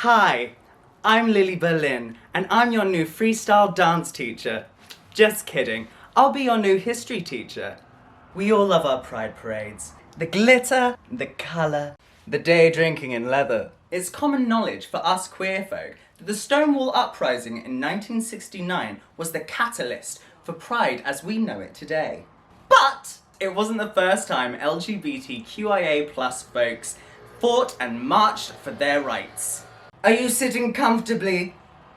Hi, I'm Lilli Berlin, and I'm your new freestyle dance teacher. Just kidding, I'll be your new history teacher. We all love our pride parades. The glitter, the colour, the day drinking in leather. It's common knowledge for us queer folk that the Stonewall Uprising in 1969 was the catalyst for pride as we know it today. But it wasn't the first time LGBTQIA+ folks fought and marched for their rights. Are you sitting comfortably?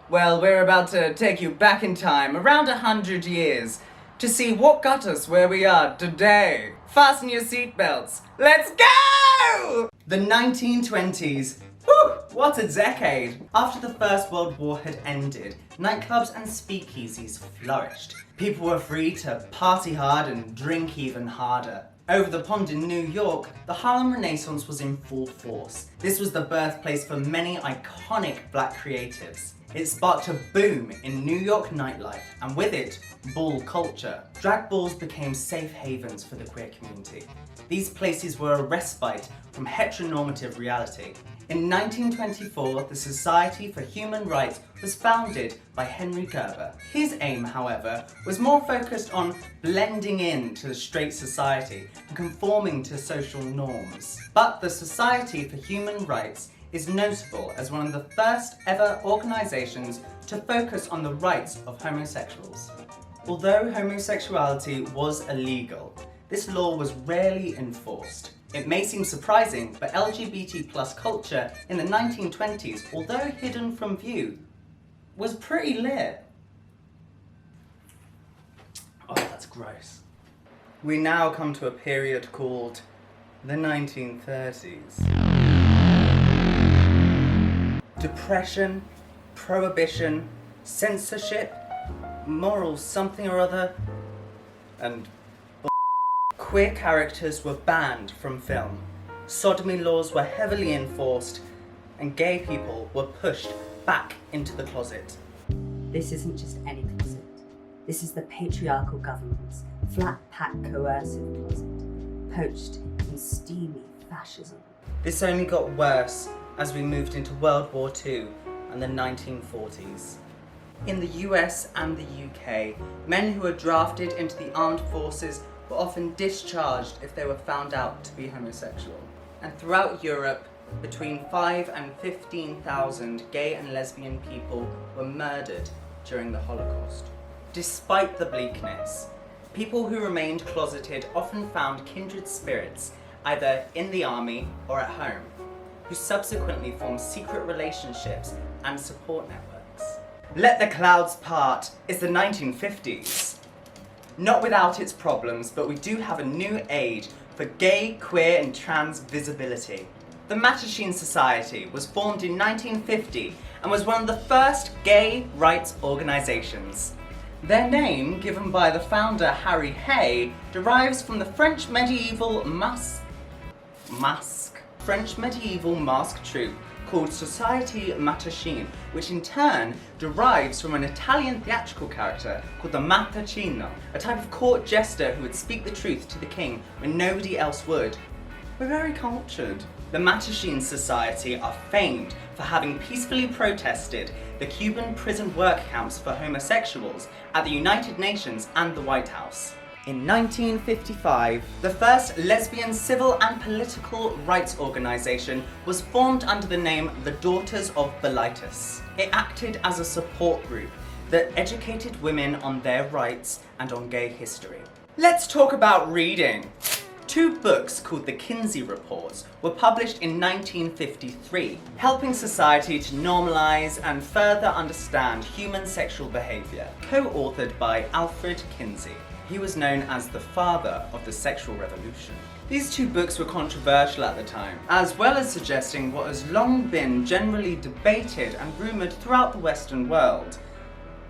Well, we're about to take you back in time, around 100 years, to see what got us where we are today. Fasten your seatbelts. Let's go! The 1920s. Whew, what a decade! After the First World War had ended, nightclubs and speakeasies flourished. People were free to party hard and drink even harder. Over the pond in New York, the Harlem Renaissance was in full force. This was the birthplace for many iconic black creatives. It sparked a boom in New York nightlife, and with it, ball culture. Drag balls became safe havens for the queer community. These places were a respite from heteronormative reality. In 1924, the Society for Human Rights was founded by Henry Gerber. His aim, however, was more focused on blending into the straight society and conforming to social norms. But the Society for Human Rights is notable as one of the first ever organisations to focus on the rights of homosexuals. Although homosexuality was illegal, this law was rarely enforced. It may seem surprising, but LGBT+ culture in the 1920s, although hidden from view, was pretty lit. Oh, that's gross. We now come to a period called the 1930s. Depression, prohibition, censorship, moral something or other, and queer characters were banned from film. Sodomy laws were heavily enforced, and gay people were pushed back into the closet. This isn't just any closet. This is the patriarchal government's flat-pack coercive closet, poached in steamy fascism. This only got worse as we moved into World War II and the 1940s. In the US and the UK, men who were drafted into the armed forces were often discharged if they were found out to be homosexual. And throughout Europe, between 5,000 and 15,000 gay and lesbian people were murdered during the Holocaust. Despite the bleakness, people who remained closeted often found kindred spirits, either in the army or at home, who subsequently formed secret relationships and support networks. Let the clouds part is the 1950s. Not without its problems, but we do have a new age for gay, queer and trans visibility. The Mattachine Society was formed in 1950 and was one of the first gay rights organisations. Their name, given by the founder Harry Hay, derives from the French medieval mask troupe called Société Mattachine, which in turn derives from an Italian theatrical character called the Mattachino, a type of court jester who would speak the truth to the king when nobody else would. We're very cultured. The Mattachine Society are famed for having peacefully protested the Cuban prison work camps for homosexuals at the United Nations and the White House. In 1955, the first lesbian civil and political rights organisation was formed under the name the Daughters of Bilitis. It acted as a support group that educated women on their rights and on gay history. Let's talk about reading. 2 books called the Kinsey Reports were published in 1953, helping society to normalise and further understand human sexual behaviour, co-authored by Alfred Kinsey. He was known as the father of the sexual revolution. These 2 books were controversial at the time, as well as suggesting what has long been generally debated and rumoured throughout the Western world,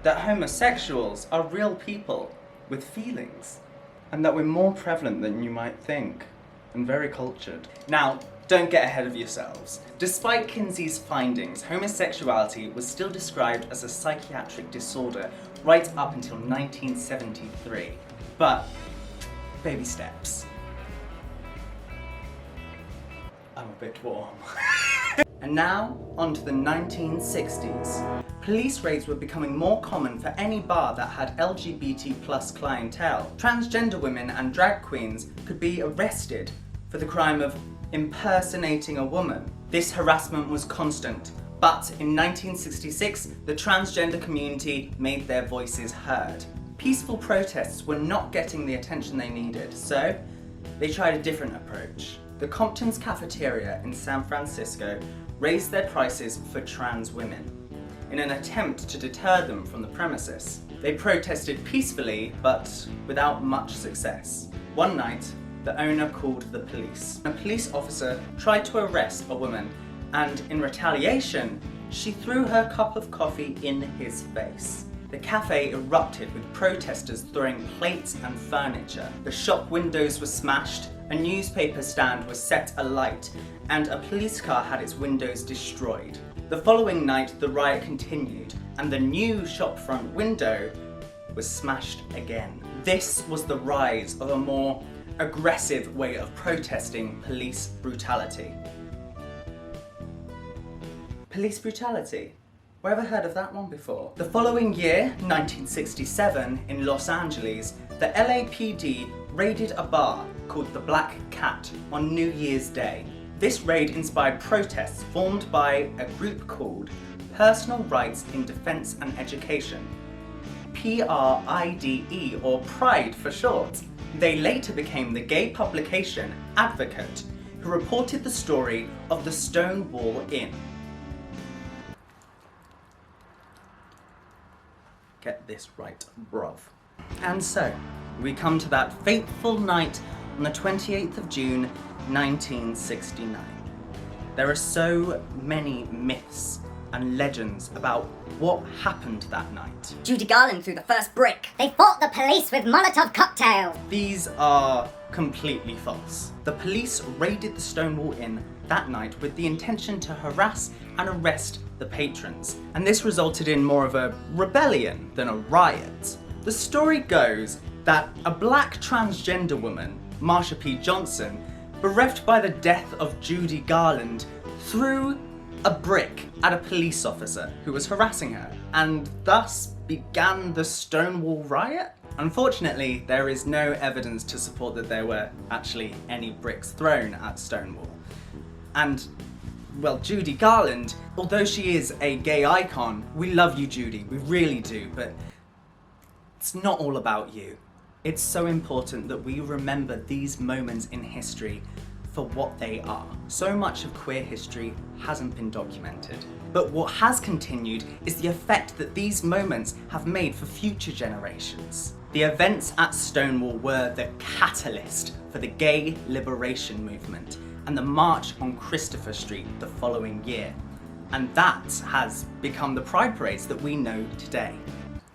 that homosexuals are real people with feelings, and that we're more prevalent than you might think, and very cultured. Now, don't get ahead of yourselves. Despite Kinsey's findings, homosexuality was still described as a psychiatric disorder right up until 1973. But, baby steps. I'm a bit warm. And now, on to the 1960s. Police raids were becoming more common for any bar that had LGBT+ clientele. Transgender women and drag queens could be arrested for the crime of impersonating a woman. This harassment was constant, but in 1966, the transgender community made their voices heard. Peaceful protests were not getting the attention they needed, so they tried a different approach. The Compton's cafeteria in San Francisco raised their prices for trans women in an attempt to deter them from the premises. They protested peacefully, but without much success. One night, the owner called the police. A police officer tried to arrest a woman, and in retaliation, she threw her cup of coffee in his face. The cafe erupted with protesters throwing plates and furniture. The shop windows were smashed, a newspaper stand was set alight, and a police car had its windows destroyed. The following night, the riot continued, and the new shopfront window was smashed again. This was the rise of a more aggressive way of protesting police brutality. Police brutality? Where have I heard of that one before? The following year, 1967, in Los Angeles, the LAPD raided a bar called the Black Cat on New Year's Day. This raid inspired protests formed by a group called Personal Rights in Defense and Education, PRIDE, or PRIDE for short. They later became the gay publication Advocate, who reported the story of the Stonewall Inn. Get this right, bruv. And so, we come to that fateful night on the 28th of June, 1969. There are so many myths and legends about what happened that night. Judy Garland threw the first brick. They fought the police with Molotov cocktails. These are completely false. The police raided the Stonewall Inn that night with the intention to harass and arrest the patrons, and this resulted in more of a rebellion than a riot. The story goes that a black transgender woman, Marsha P. Johnson, bereft by the death of Judy Garland, threw a brick at a police officer who was harassing her, and thus began the Stonewall riot. Unfortunately, there is no evidence to support that there were actually any bricks thrown at Stonewall. And, well, Judy Garland, although she is a gay icon, we love you, Judy, we really do, but it's not all about you. It's so important that we remember these moments in history for what they are. So much of queer history hasn't been documented. But what has continued is the effect that these moments have made for future generations. The events at Stonewall were the catalyst for the gay liberation movement and the March on Christopher Street the following year. And that has become the Pride parades that we know today.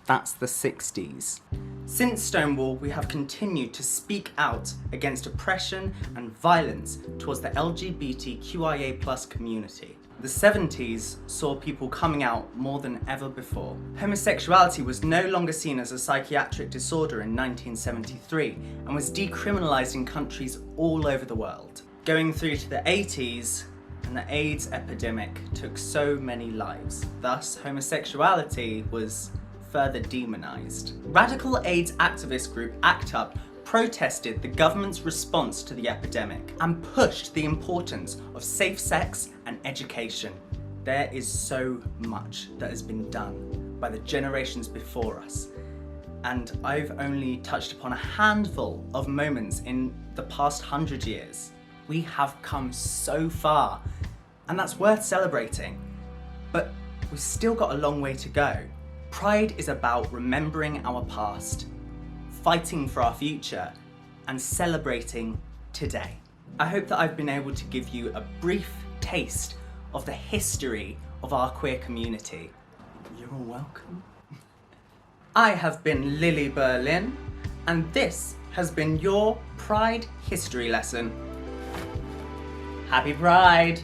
That's the 60s. Since Stonewall, we have continued to speak out against oppression and violence towards the LGBTQIA+ community. The 70s saw people coming out more than ever before. Homosexuality was no longer seen as a psychiatric disorder in 1973 and was decriminalised in countries all over the world. Going through to the 80s, and the AIDS epidemic took so many lives. Thus, homosexuality was further demonised. Radical AIDS activist group ACT UP protested the government's response to the epidemic and pushed the importance of safe sex and education. There is so much that has been done by the generations before us, and I've only touched upon a handful of moments in the past 100 years. We have come so far, and that's worth celebrating, but we've still got a long way to go. Pride is about remembering our past, fighting for our future, and celebrating today. I hope that I've been able to give you a brief taste of the history of our queer community. You're all welcome. I have been Lilli Berlin, and this has been your Pride history lesson. Happy Pride!